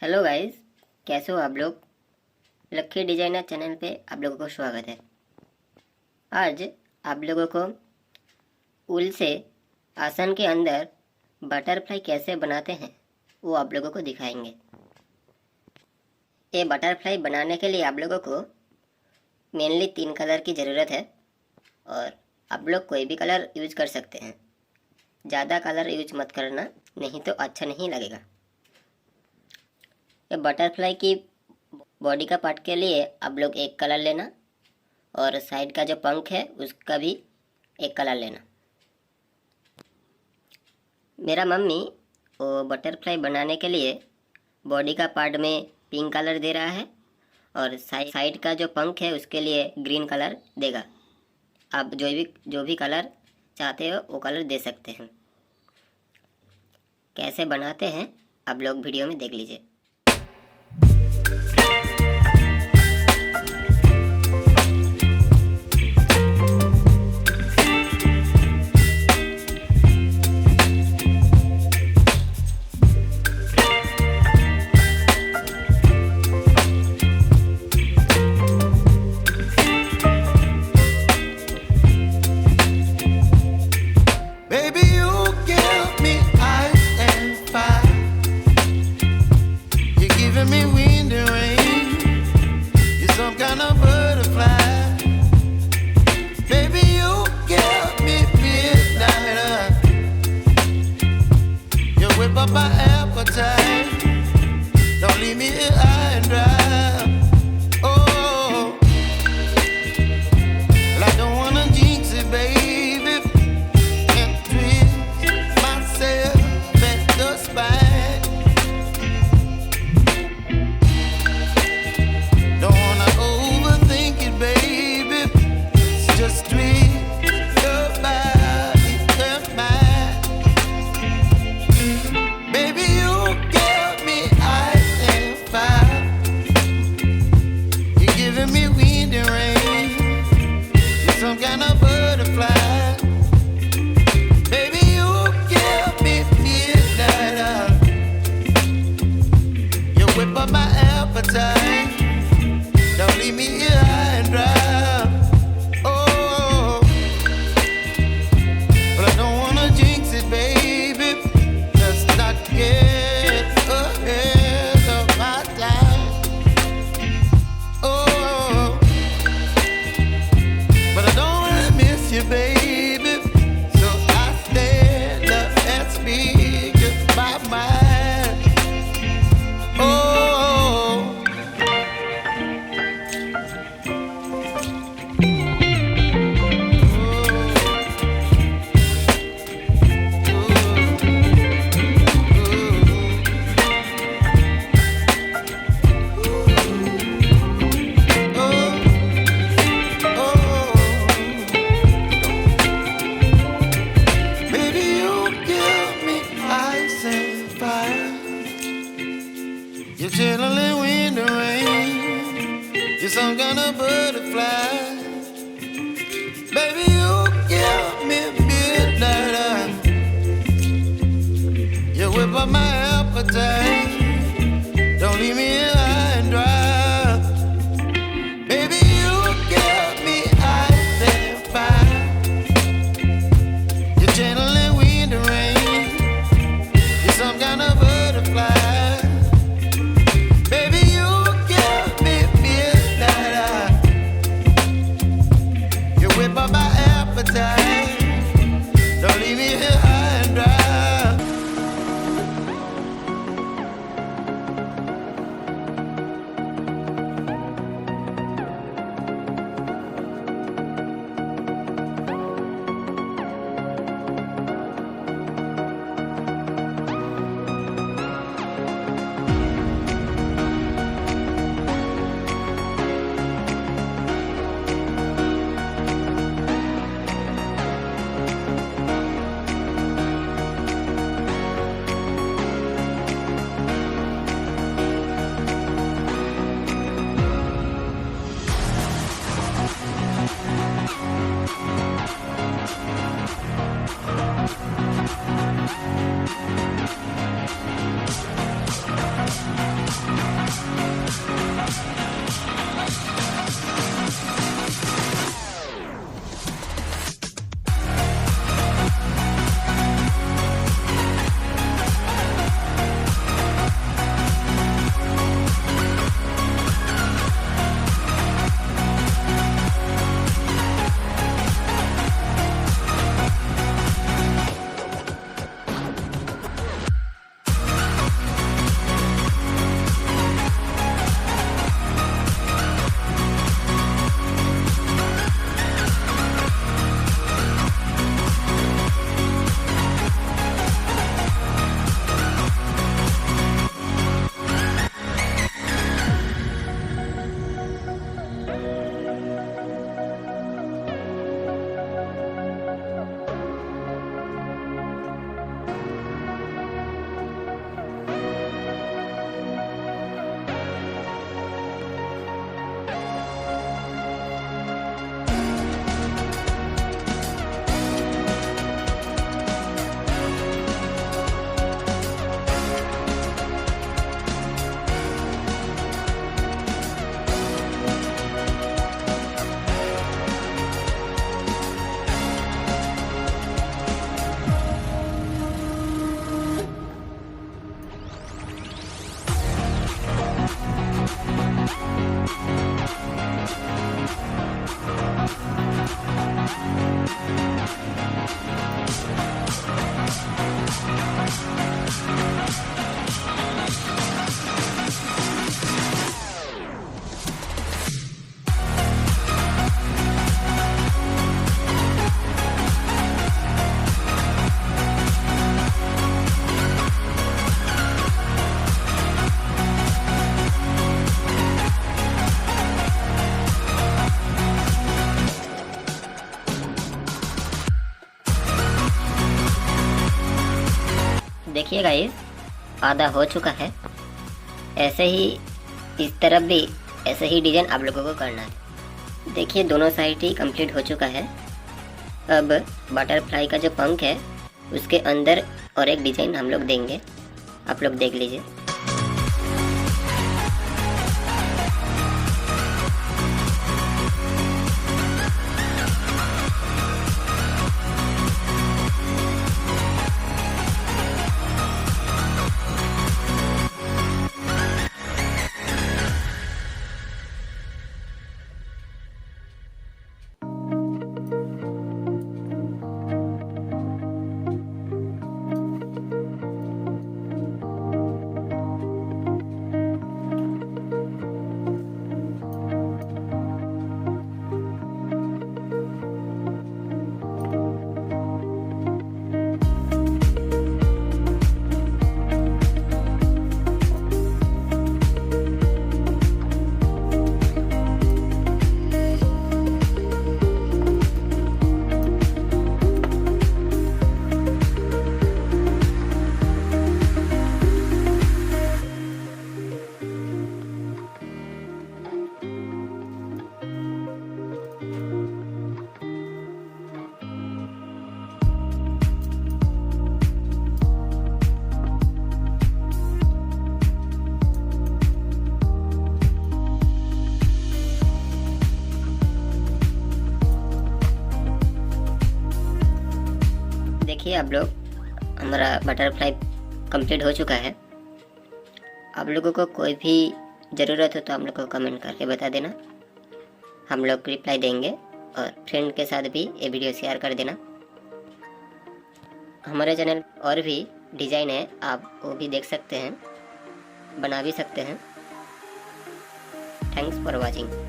Hello guys, कैसे हो आप लोग। लक्की डिजाइनर चैनल पे आप लोगों को स्वागत है। आज आप लोगों को ऊल से आसन के अंदर बटरफ्लाई कैसे बनाते हैं वो आप लोगों को दिखाएंगे। ये बटरफ्लाई बनाने के लिए आप लोगों को मेनली 3 कलर की ज़रूरत है और आप लोग कोई भी कलर यूज कर सकते हैं। ज़्यादा कलर यूज मत करना, नहीं तो अच्छा नहीं लगेगा। ये बटरफ्लाई की बॉडी का पार्ट के लिए आप लोग एक कलर लेना और साइड का जो पंख है उसका भी एक कलर लेना। मेरा मम्मी वो बटरफ्लाई बनाने के लिए बॉडी का पार्ट में पिंक कलर दे रहा है और साइड का जो पंख है उसके लिए ग्रीन कलर देगा। आप जो भी कलर चाहते हो वो कलर दे सकते हैं। कैसे बनाते हैं आप लोग वीडियो में देख लीजिए। You're chilling in the rain. You're some kind of butterfly. Baby, you give me midnight. You whip up my appetite. Don't leave me here high and dry. Baby, you give me ice and fire. You're channeling wind and rain. You're some kind of butterfly. Don't leave me here high and dry. देखिए guys, आधा हो चुका है। ऐसे ही इस तरफ भी ऐसे ही डिजाइन आप लोगों को करना है। देखिए दोनों साइड ही कंप्लीट हो चुका है। अब बटरफ्लाई का जो पंख है उसके अंदर और एक डिजाइन हम लोग देंगे, आप लोग देख लीजिए। देखिए आप लोग, हमारा बटरफ्लाई कंप्लीट हो चुका है। आप लोगों को कोई भी ज़रूरत हो तो हम लोग को कमेंट करके बता देना, हम लोग रिप्लाई देंगे। और फ्रेंड के साथ भी ये वीडियो शेयर कर देना। हमारे चैनल और भी डिज़ाइन है, आप वो भी देख सकते हैं, बना भी सकते हैं। Thanks for watching.